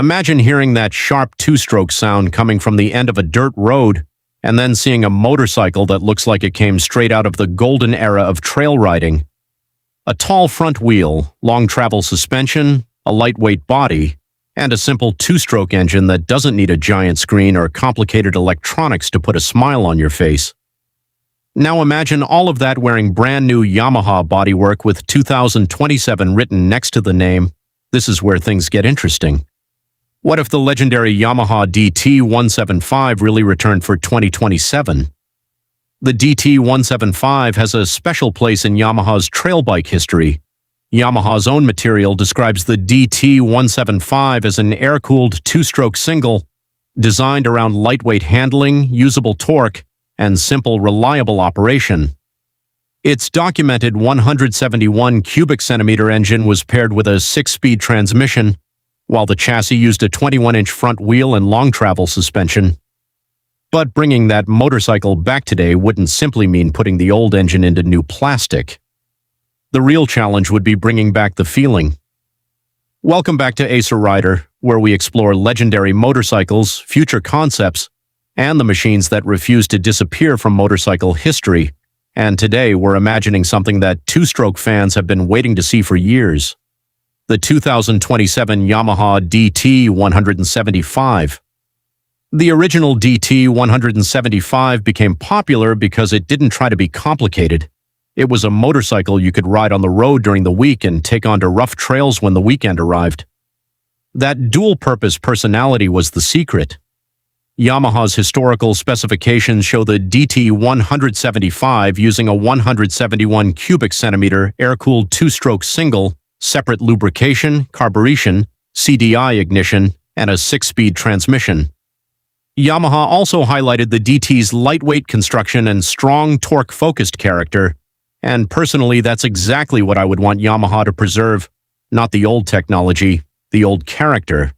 Imagine hearing that sharp two-stroke sound coming from the end of a dirt road, and then seeing a motorcycle that looks like it came straight out of the golden era of trail riding. A tall front wheel, long travel suspension, a lightweight body, and a simple two-stroke engine that doesn't need a giant screen or complicated electronics to put a smile on your face. Now imagine all of that wearing brand new Yamaha bodywork with 2027 written next to the name. This is where things get interesting. What if the legendary Yamaha DT 175 really returned for 2027? The DT 175 has a special place in Yamaha's trail bike history. Yamaha's own material describes the DT 175 as an air-cooled two-stroke single designed around lightweight handling, usable torque, and simple, reliable operation. Its documented 171 cubic centimeter engine was paired with a 6-speed transmission, while the chassis used a 21-inch front wheel and long travel suspension. But bringing that motorcycle back today wouldn't simply mean putting the old engine into new plastic. The real challenge would be bringing back the feeling. Welcome back to Acer Rider, where we explore legendary motorcycles, future concepts, and the machines that refuse to disappear from motorcycle history. And today we're imagining something that two-stroke fans have been waiting to see for years. The 2027 Yamaha DT 175. The original DT 175 became popular because it didn't try to be complicated. It was a motorcycle you could ride on the road during the week and take onto rough trails when the weekend arrived. That dual-purpose personality was the secret. Yamaha's historical specifications show the DT 175 using a 171 cubic centimeter air-cooled two-stroke single, separate lubrication, carburation, CDI ignition, and a 6-speed transmission. Yamaha also highlighted the DT's lightweight construction and strong torque-focused character, and personally that's exactly what I would want Yamaha to preserve, not the old technology, the old character.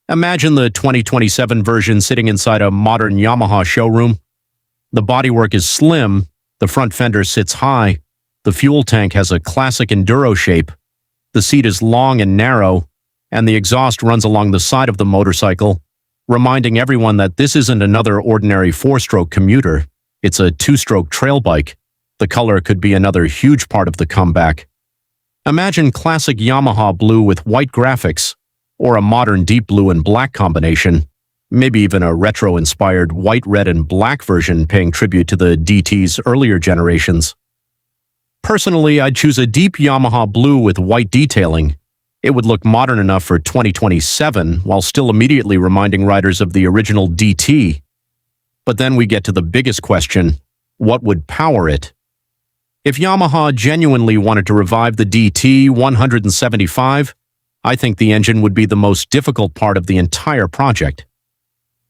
Imagine the 2027 version sitting inside a modern Yamaha showroom. The bodywork is slim, the front fender sits high, the fuel tank has a classic enduro shape, the seat is long and narrow, and the exhaust runs along the side of the motorcycle, reminding everyone that this isn't another ordinary four-stroke commuter. It's a two-stroke trail bike. The color could be another huge part of the comeback. Imagine classic Yamaha blue with white graphics, or a modern deep blue and black combination, maybe even a retro-inspired white, red, and black version paying tribute to the DT's earlier generations. Personally, I'd choose a deep Yamaha blue with white detailing. It would look modern enough for 2027 while still immediately reminding riders of the original DT. But then we get to the biggest question: what would power it? If Yamaha genuinely wanted to revive the DT 175, I think the engine would be the most difficult part of the entire project.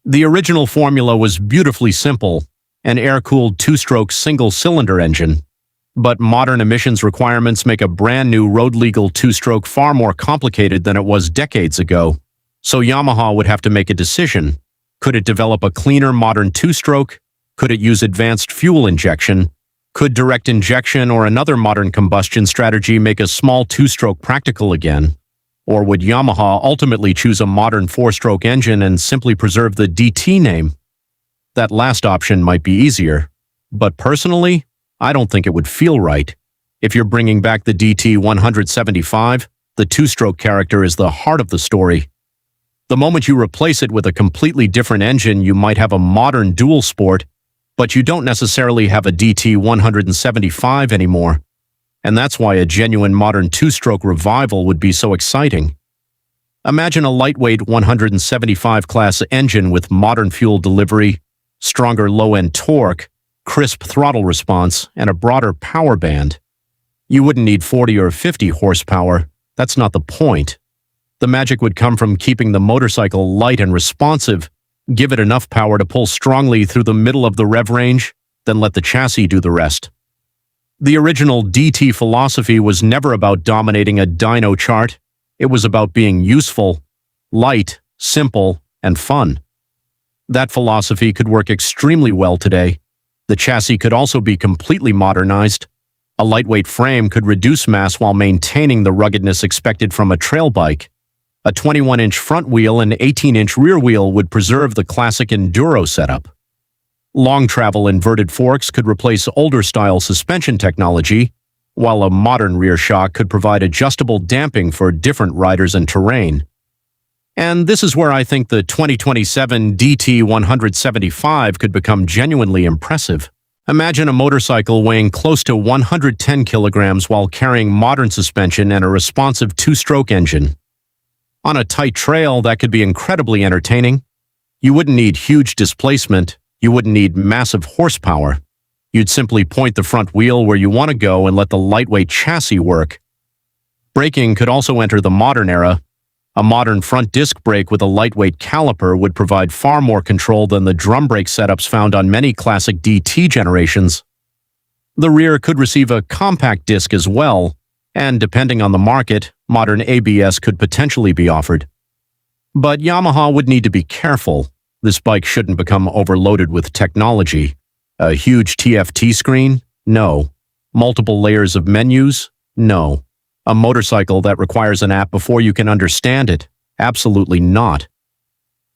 The original formula was beautifully simple, an air-cooled two-stroke single-cylinder engine. But modern emissions requirements make a brand new road-legal two-stroke far more complicated than it was decades ago. So Yamaha would have to make a decision. Could it develop a cleaner modern two-stroke? Could it use advanced fuel injection? Could direct injection or another modern combustion strategy make a small two-stroke practical again? Or would Yamaha ultimately choose a modern four-stroke engine and simply preserve the DT name? That last option might be easier, but personally, I don't think it would feel right. If you're bringing back the DT 175, the two-stroke character is the heart of the story. The moment you replace it with a completely different engine, you might have a modern dual sport, but you don't necessarily have a DT 175 anymore. And that's why a genuine modern two-stroke revival would be so exciting. Imagine a lightweight 175 class engine with modern fuel delivery, stronger low-end torque, crisp throttle response, and a broader power band. You wouldn't need 40 or 50 horsepower. That's not the point. The magic would come from keeping the motorcycle light and responsive, give it enough power to pull strongly through the middle of the rev range, then let the chassis do the rest. The original DT philosophy was never about dominating a dyno chart. It was about being useful, light, simple, and fun. That philosophy could work extremely well today. The chassis could also be completely modernized. A lightweight frame could reduce mass while maintaining the ruggedness expected from a trail bike. A 21-inch front wheel and 18-inch rear wheel would preserve the classic enduro setup. Long-travel inverted forks could replace older-style suspension technology, while a modern rear shock could provide adjustable damping for different riders and terrain. And this is where I think the 2027 DT 175 could become genuinely impressive. Imagine a motorcycle weighing close to 110 kilograms while carrying modern suspension and a responsive two-stroke engine. On a tight trail, that could be incredibly entertaining. You wouldn't need huge displacement, you wouldn't need massive horsepower. You'd simply point the front wheel where you want to go and let the lightweight chassis work. Braking could also enter the modern era. A modern front disc brake with a lightweight caliper would provide far more control than the drum brake setups found on many classic DT generations. The rear could receive a compact disc as well, and depending on the market, modern ABS could potentially be offered. But Yamaha would need to be careful. This bike shouldn't become overloaded with technology. A huge TFT screen? No. Multiple layers of menus? No. A motorcycle that requires an app before you can understand it? Absolutely not.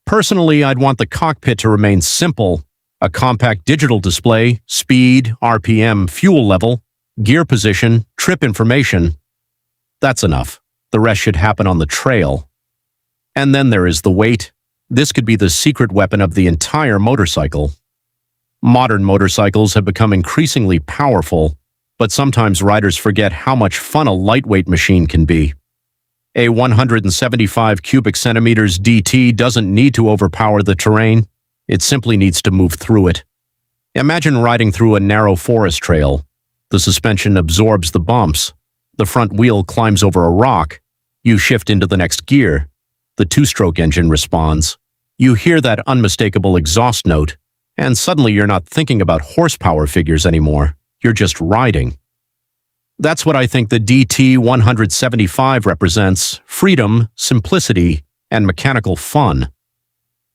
Personally, I'd want the cockpit to remain simple. A compact digital display, speed, RPM, fuel level, gear position, trip information. That's enough. The rest should happen on the trail. And then there is the weight. This could be the secret weapon of the entire motorcycle. Modern motorcycles have become increasingly powerful, but sometimes riders forget how much fun a lightweight machine can be. A 175 cubic centimeters DT doesn't need to overpower the terrain, it simply needs to move through it. Imagine riding through a narrow forest trail. The suspension absorbs the bumps. The front wheel climbs over a rock. You shift into the next gear. The two-stroke engine responds. You hear that unmistakable exhaust note, and suddenly you're not thinking about horsepower figures anymore. You're just riding. That's what I think the DT 175 represents: freedom, simplicity, and mechanical fun.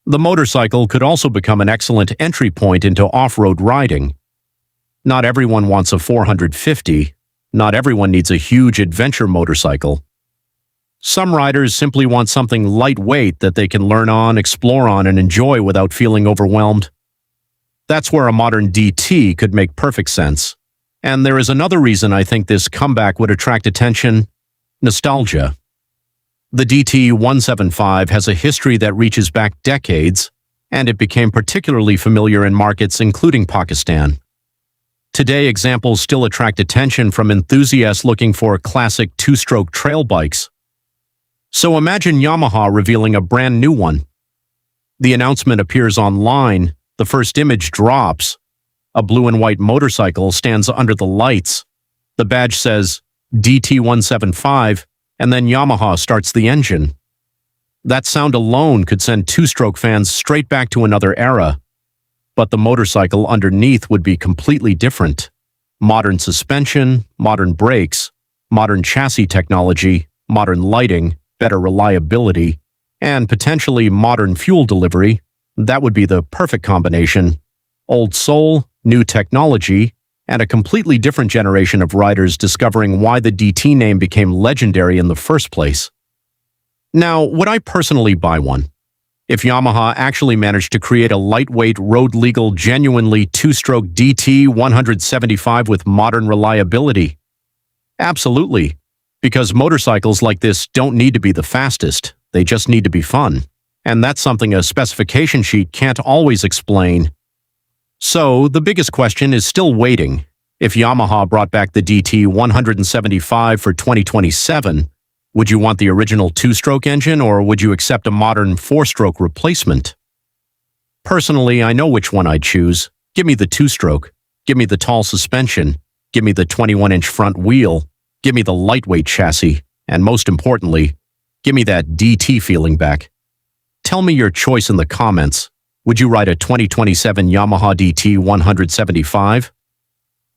The motorcycle could also become an excellent entry point into off-road riding. Not everyone wants a 450. Not everyone needs a huge adventure motorcycle. Some riders simply want something lightweight that they can learn on, explore on, and enjoy without feeling overwhelmed. That's where a modern DT could make perfect sense. And there is another reason I think this comeback would attract attention: nostalgia. The DT 175 has a history that reaches back decades, and it became particularly familiar in markets including Pakistan. Today, examples still attract attention from enthusiasts looking for classic two-stroke trail bikes. So imagine Yamaha revealing a brand new one. The announcement appears online, the first image drops. A blue and white motorcycle stands under the lights. The badge says DT 175, and then Yamaha starts the engine. That sound alone could send two-stroke fans straight back to another era. But the motorcycle underneath would be completely different. Modern suspension, modern brakes, modern chassis technology, modern lighting, better reliability, and potentially modern fuel delivery. That would be the perfect combination. Old soul, new technology, and a completely different generation of riders discovering why the DT name became legendary in the first place. Now, would I personally buy one? If Yamaha actually managed to create a lightweight, road-legal, genuinely two-stroke DT 175 with modern reliability? Absolutely, because motorcycles like this don't need to be the fastest, they just need to be fun. And that's something a specification sheet can't always explain. So, the biggest question is still waiting. If Yamaha brought back the DT 175 for 2027, would you want the original two-stroke engine, or would you accept a modern four-stroke replacement? Personally, I know which one I'd choose. Give me the two-stroke. Give me the tall suspension. Give me the 21-inch front wheel. Give me the lightweight chassis. And most importantly, give me that DT feeling back. Tell me your choice in the comments. Would you ride a 2027 Yamaha DT 175?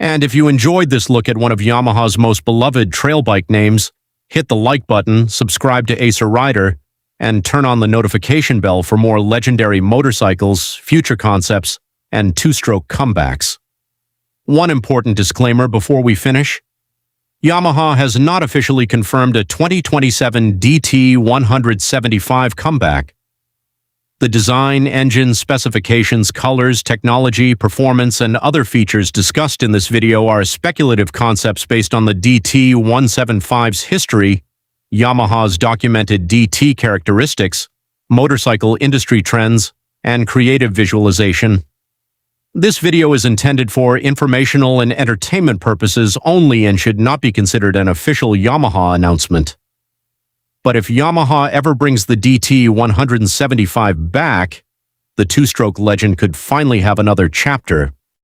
And if you enjoyed this look at one of Yamaha's most beloved trail bike names, hit the like button, subscribe to Acer Rider, and turn on the notification bell for more legendary motorcycles, future concepts, and two-stroke comebacks. One important disclaimer before we finish: Yamaha has not officially confirmed a 2027 DT 175 comeback. The design, engine, specifications, colors, technology, performance, and other features discussed in this video are speculative concepts based on the DT 175's history, Yamaha's documented DT characteristics, motorcycle industry trends, and creative visualization. This video is intended for informational and entertainment purposes only and should not be considered an official Yamaha announcement. But if Yamaha ever brings the DT 175 back, the two-stroke legend could finally have another chapter.